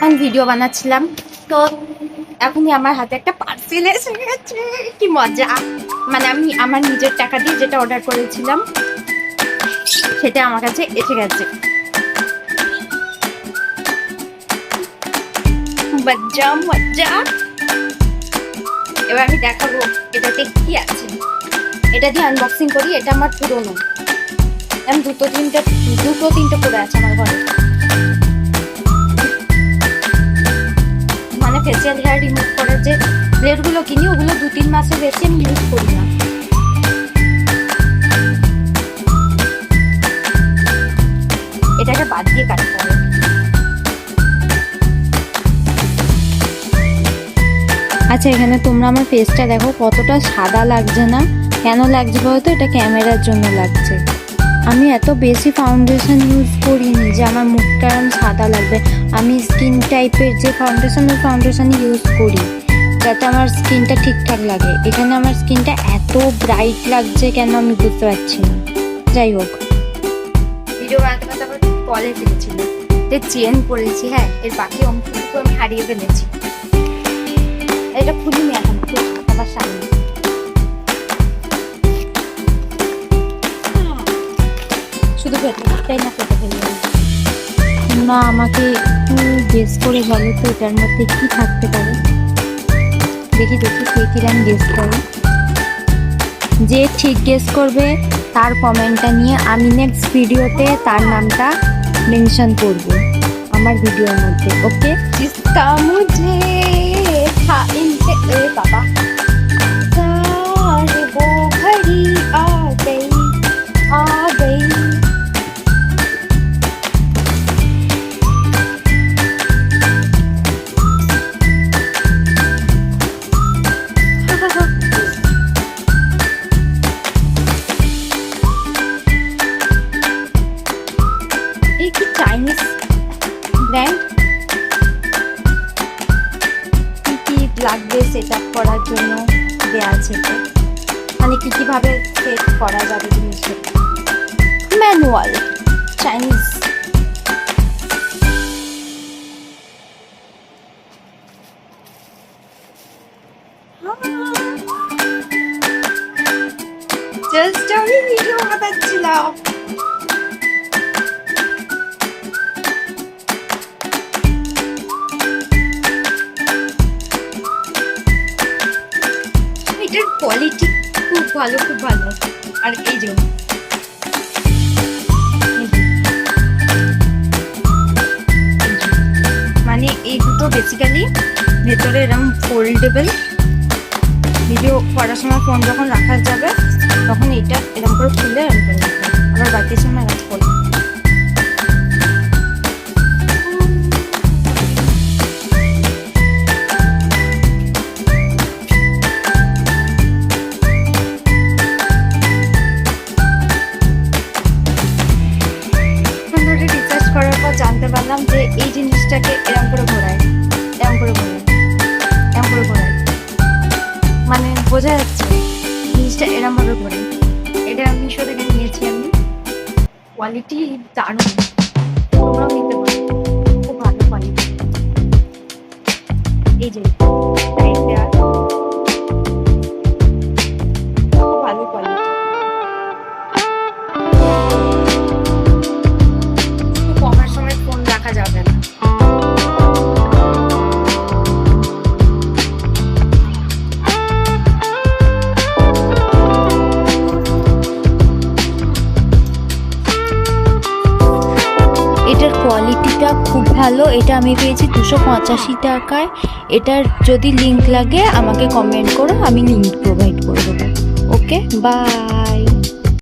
আমি ভিডিও বানাচ্ছিলাম, তো এখনই আমার হাতে একটা পার্সেল এসে গেছে। কি মজা! মানে আমি আমার নিজের টাকা দিয়ে যেটা অর্ডার করেছিলাম সেটা আমার কাছে এসে গেছে। মজা মজা। এবার আমি দেখাবো এটাতে কি আছে। এটা দিয়ে আনবক্সিং করি। এটা আমার পুরনো, আমি দুটো তিনটে পড়ে আছে আমার ঘরে। মানে ফেসিয়াল হেয়ার রিমুভ করার যে ব্লেডগুলো কিনি, ওগুলো 2-3 মাসের বেশি আমি ইউজ করি না। এটাকে বাদ দিয়ে কাটতে হবে। আচ্ছা, এখানে তোমরা আমার ফেসটা দেখো কতটা সাদা লাগছে না? কেন লাগছে বলতো? এটা ক্যামেরার জন্য লাগছে। আমি এত বেশি ফাউন্ডেশন ইউজ করিনি যে আমার মুখটা এরকম সাদা লাগবে। আমি স্কিন টাইপের যে ফাউন্ডেশনই ইউজ করি যাতে আমার স্কিনটা ঠিকঠাক লাগে। এখানে আমার স্কিনটা এত ব্রাইট লাগছে কেন আমি বুঝতে পারছি না। যাই হোক, ভিডিও বানাতে বানাতে আবার কলে ফেলেছিল যে চেন পড়েছি। হ্যাঁ, এর বাকি অংশটুকু আমি হারিয়ে ফেলেছি। এটা খুলিনি এখন, আবার সামনে শুধু ভেতরটাই না কেটে ফেললাম। না, আমাকে একটু গেস করে বলো তো এটার মধ্যে কি থাকতে পারে। দেখি কে কিরম গেস করে। যে ঠিক গেস করবে তার কমেন্টটা নিয়ে আমি নেক্সট ভিডিওতে তার নামটা মেনশন করব আমার ভিডিওর মধ্যে। ওকে? जिसका मुझे था इनसे बाबा वो घड़ी आ गई एक चाइनीज ব্র্যান্ড। কি লাগবে সেট আপ করার জন্য দেওয়া আছে, মানে কি ভাবে সেট করা যাবে জিনিসটা। Manual Chinese. জাস্ট আমি ভিডিও বানাচ্ছিলাম। এটার কোয়ালিটি খুব ভালো, খুব ভালো। আর এই যে মানে এই দুটো বেসিক্যালি ভেতরে এরকম ফোল্ডেবল। ভিডিও করার সময় ফোন যখন রাখা যাবে তখন এটা এরকম করে খুলে এরকম করে রাখবে। আবার বাকি সময় রাখ করবে। করার পর জানতে পারলাম যে এই জিনিসটাকে এরম করে ঘোরায়, মানে বোঝা যাচ্ছে জিনিসটা এরম ভাবে ঘোরায়। এটা আমি মিশো থেকে নিয়েছি আমি। কোয়ালিটি দারুণ, তোমরাও নিতে পারো, খুব ভালো কোয়ালিটি। এই যে টাইট দেওয়া, খুব ভালো কোয়ালিটি। কমার সময় ফোন রাখা যাবে না। এটার কোয়ালিটিটা খুব ভালো। এটা আমি পেয়েছি 285 টাকায়। এটার যদি লিঙ্ক লাগে আমাকে কমেন্ট করো, আমি লিঙ্ক প্রোভাইড করে দেবো। ওকে, বাই।